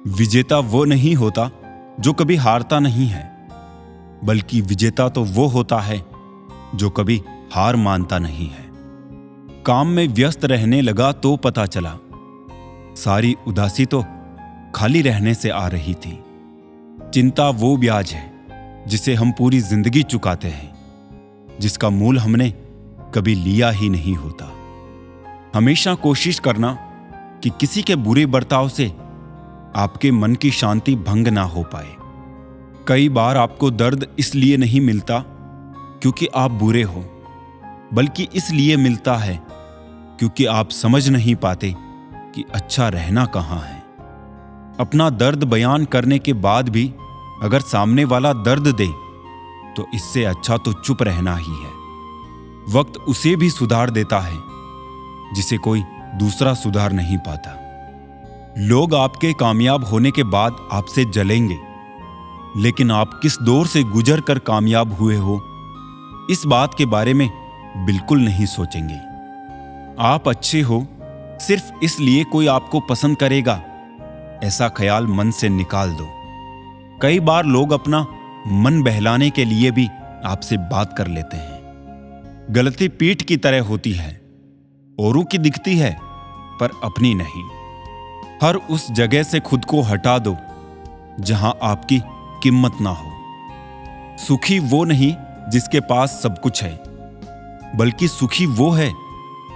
विजेता वो नहीं होता जो कभी हारता नहीं है, बल्कि विजेता तो वो होता है जो कभी हार मानता नहीं है। काम में व्यस्त रहने लगा तो पता चला सारी उदासी तो खाली रहने से आ रही थी। चिंता वो ब्याज है जिसे हम पूरी जिंदगी चुकाते हैं, जिसका मूल हमने कभी लिया ही नहीं होता। हमेशा कोशिश करना कि किसी के बुरे बर्ताव से आपके मन की शांति भंग ना हो पाए। कई बार आपको दर्द इसलिए नहीं मिलता क्योंकि आप बुरे हो, बल्कि इसलिए मिलता है क्योंकि आप समझ नहीं पाते कि अच्छा रहना कहाँ है। अपना दर्द बयान करने के बाद भी अगर सामने वाला दर्द दे तो इससे अच्छा तो चुप रहना ही है। वक्त उसे भी सुधार देता है जिसे कोई दूसरा सुधार नहीं पाता। लोग आपके कामयाब होने के बाद आपसे जलेंगे, लेकिन आप किस दौर से गुजर कर कामयाब हुए हो इस बात के बारे में बिल्कुल नहीं सोचेंगे। आप अच्छे हो सिर्फ इसलिए कोई आपको पसंद करेगा, ऐसा ख्याल मन से निकाल दो। कई बार लोग अपना मन बहलाने के लिए भी आपसे बात कर लेते हैं। गलती पीठ की तरह होती है, औरों की दिखती है पर अपनी नहीं। हर उस जगह से खुद को हटा दो जहां आपकी कीमत ना हो। सुखी वो नहीं जिसके पास सब कुछ है, बल्कि सुखी वो है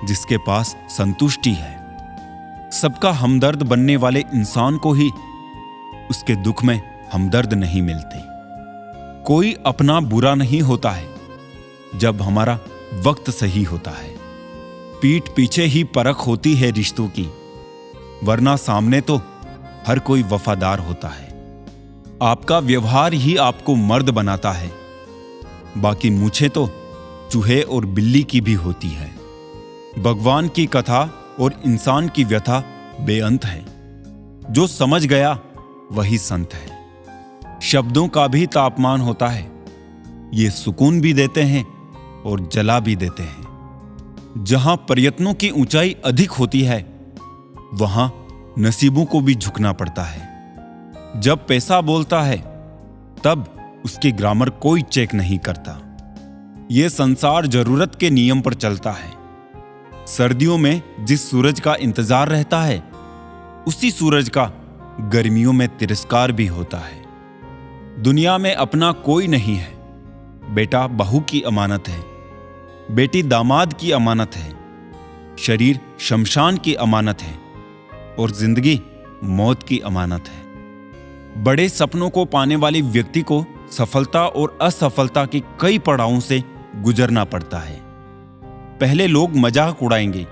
जिसके पास संतुष्टि है। सबका हमदर्द बनने वाले इंसान को ही उसके दुख में हमदर्द नहीं मिलते। कोई अपना बुरा नहीं होता है जब हमारा वक्त सही होता है। पीठ पीछे ही परख होती है रिश्तों की, वरना सामने तो हर कोई वफादार होता है। आपका व्यवहार ही आपको मर्द बनाता है, बाकी मूछें तो चूहे और बिल्ली की भी होती है। भगवान की कथा और इंसान की व्यथा बेअंत है। जो समझ गया वही संत है। शब्दों का भी तापमान होता है, ये सुकून भी देते हैं और जला भी देते हैं। जहां प्रयत्नों की ऊंचाई अधिक होती है वहां नसीबों को भी झुकना पड़ता है। जब पैसा बोलता है तब उसकी ग्रामर कोई चेक नहीं करता। यह संसार जरूरत के नियम पर चलता है। सर्दियों में जिस सूरज का इंतजार रहता है उसी सूरज का गर्मियों में तिरस्कार भी होता है। दुनिया में अपना कोई नहीं है। बेटा बहू की अमानत है, बेटी दामाद की अमानत है, शरीर शमशान की अमानत है और जिंदगी मौत की अमानत है। बड़े सपनों को पाने वाले व्यक्ति को सफलता और असफलता के कई पड़ावों से गुजरना पड़ता है। पहले लोग मजाक उड़ाएंगे,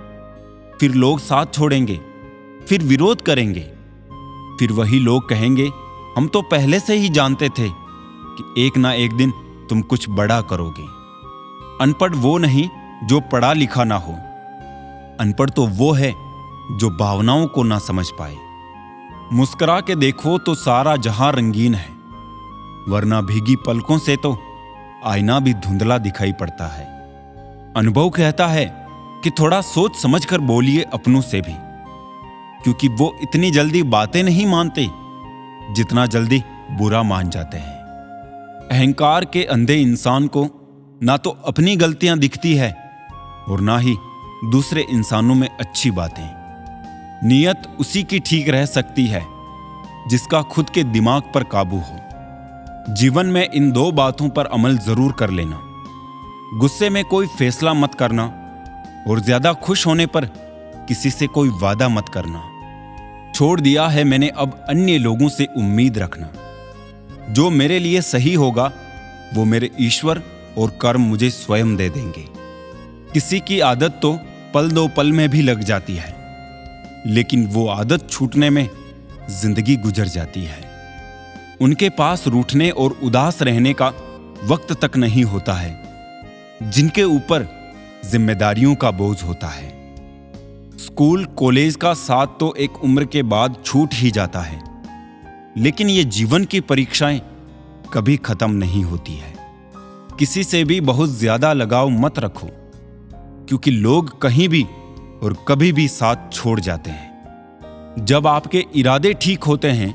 फिर लोग साथ छोड़ेंगे, फिर विरोध करेंगे, फिर वही लोग कहेंगे हम तो पहले से ही जानते थे कि एक ना एक दिन तुम कुछ बड़ा करोगे। अनपढ़ वो नहीं जो पढ़ा लिखा ना हो, अनपढ़ तो वो है जो भावनाओं को ना समझ पाए। मुस्कुरा के देखो तो सारा जहां रंगीन है, वरना भीगी पलकों से तो आईना भी धुंधला दिखाई पड़ता है। अनुभव कहता है कि थोड़ा सोच समझकर बोलिए अपनों से भी, क्योंकि वो इतनी जल्दी बातें नहीं मानते जितना जल्दी बुरा मान जाते हैं। अहंकार के अंधे इंसान को ना तो अपनी गलतियां दिखती है और ना ही दूसरे इंसानों में अच्छी बातें। नीयत उसी की ठीक रह सकती है जिसका खुद के दिमाग पर काबू हो। जीवन में इन दो बातों पर अमल जरूर कर लेना। गुस्से में कोई फैसला मत करना और ज्यादा खुश होने पर किसी से कोई वादा मत करना। छोड़ दिया है मैंने अब अन्य लोगों से उम्मीद रखना। जो मेरे लिए सही होगा वो मेरे ईश्वर और कर्म मुझे स्वयं दे देंगे। किसी की आदत तो पल दो पल में भी लग जाती है, लेकिन वो आदत छूटने में जिंदगी गुजर जाती है। उनके पास रूठने और उदास रहने का वक्त तक नहीं होता है जिनके ऊपर जिम्मेदारियों का बोझ होता है। स्कूल कॉलेज का साथ तो एक उम्र के बाद छूट ही जाता है, लेकिन ये जीवन की परीक्षाएं कभी खत्म नहीं होती है। किसी से भी बहुत ज्यादा लगाव मत रखो, क्योंकि लोग कहीं भी और कभी भी साथ छोड़ जाते हैं। जब आपके इरादे ठीक होते हैं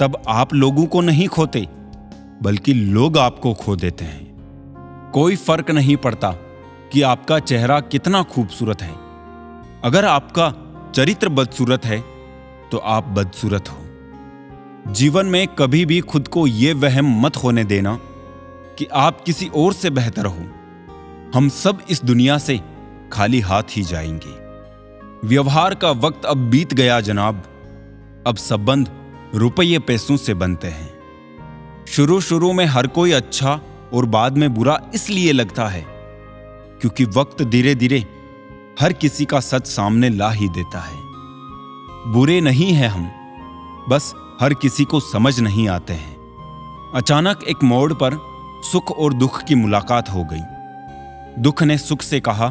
तब आप लोगों को नहीं खोते, बल्कि लोग आपको खो देते हैं। कोई फर्क नहीं पड़ता कि आपका चेहरा कितना खूबसूरत है। अगर आपका चरित्र बदसूरत है तो आप बदसूरत हो। जीवन में कभी भी खुद को यह वहम मत होने देना कि आप किसी और से बेहतर हो। हम सब इस दुनिया से खाली हाथ ही जाएंगे। व्यवहार का वक्त अब बीत गया जनाब। अब संबंध रुपये पैसों से बनते हैं। शुरू में हर कोई अच्छा और बाद में बुरा इसलिए लगता है क्योंकि वक्त धीरे धीरे हर किसी का सच सामने ला ही देता है। बुरे नहीं हैं हम, बस हर किसी को समझ नहीं आते हैं। अचानक एक मोड़ पर सुख और दुख की मुलाकात हो गई। दुख ने सुख से कहा,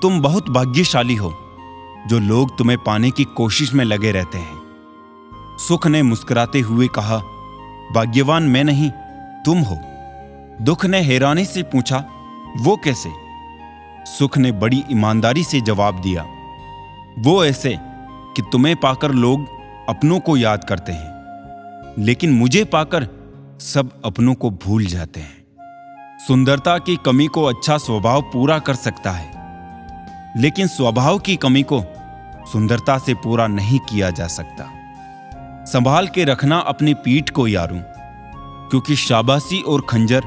तुम बहुत भाग्यशाली हो जो लोग तुम्हें पाने की कोशिश में लगे रहते हैं। सुख ने मुस्कुराते हुए कहा, भाग्यवान मैं नहीं, तुम हो। दुख ने हैरानी से पूछा, वो कैसे? सुख ने बड़ी ईमानदारी से जवाब दिया, वो ऐसे कि तुम्हें पाकर लोग अपनों को याद करते हैं, लेकिन मुझे पाकर सब अपनों को भूल जाते हैं। सुंदरता की कमी को अच्छा स्वभाव पूरा कर सकता है, लेकिन स्वभाव की कमी को सुंदरता से पूरा नहीं किया जा सकता। संभाल के रखना अपनी पीठ को यारों, क्योंकि शाबाशी और खंजर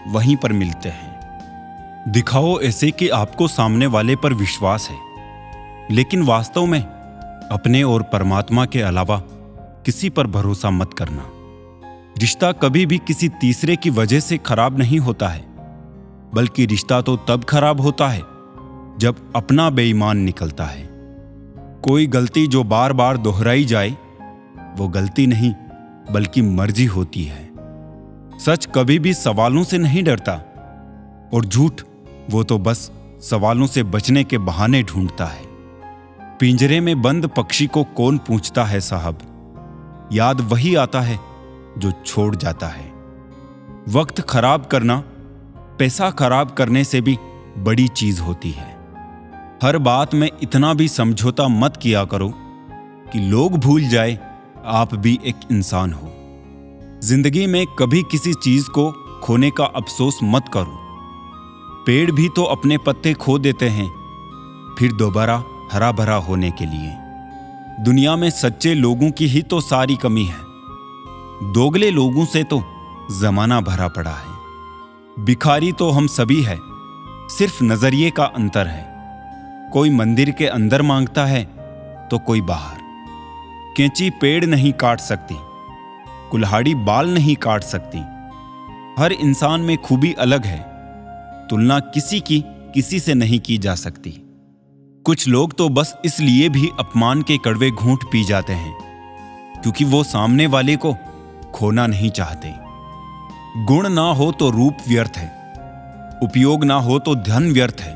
वहीं पर मिलते हैं। दिखाओ ऐसे कि आपको सामने वाले पर विश्वास है, लेकिन वास्तव में अपने और परमात्मा के अलावा किसी पर भरोसा मत करना। रिश्ता कभी भी किसी तीसरे की वजह से खराब नहीं होता है, बल्कि रिश्ता तो तब खराब होता है जब अपना बेईमान निकलता है। कोई गलती जो बार बार दोहराई जाए वो गलती नहीं बल्कि मर्जी होती है। सच कभी भी सवालों से नहीं डरता, और झूठ वो तो बस सवालों से बचने के बहाने ढूंढता है। पिंजरे में बंद पक्षी को कौन पूछता है साहब, याद वही आता है जो छोड़ जाता है। वक्त खराब करना पैसा खराब करने से भी बड़ी चीज होती है। हर बात में इतना भी समझौता मत किया करो कि लोग भूल जाए आप भी एक इंसान हो। जिंदगी में कभी किसी चीज को खोने का अफसोस मत करो। पेड़ भी तो अपने पत्ते खो देते हैं फिर दोबारा हरा भरा होने के लिए। दुनिया में सच्चे लोगों की ही तो सारी कमी है, दोगले लोगों से तो जमाना भरा पड़ा है। भिखारी तो हम सभी है, सिर्फ नजरिए का अंतर है। कोई मंदिर के अंदर मांगता है तो कोई बाहर। कैंची पेड़ नहीं काट सकती, कुल्हाड़ी बाल नहीं काट सकती। हर इंसान में खूबी अलग है, तुलना किसी की किसी से नहीं की जा सकती। कुछ लोग तो बस इसलिए भी अपमान के कड़वे घूंट पी जाते हैं क्योंकि वो सामने वाले को खोना नहीं चाहते। गुण ना हो तो रूप व्यर्थ है, उपयोग ना हो तो धन व्यर्थ है,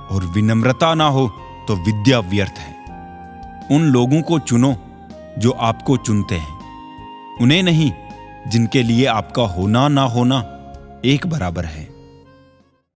और विनम्रता ना हो तो विद्या व्यर्थ है। उन लोगों को चुनो जो आपको चुनते हैं, उन्हें नहीं जिनके लिए आपका होना ना होना एक बराबर है।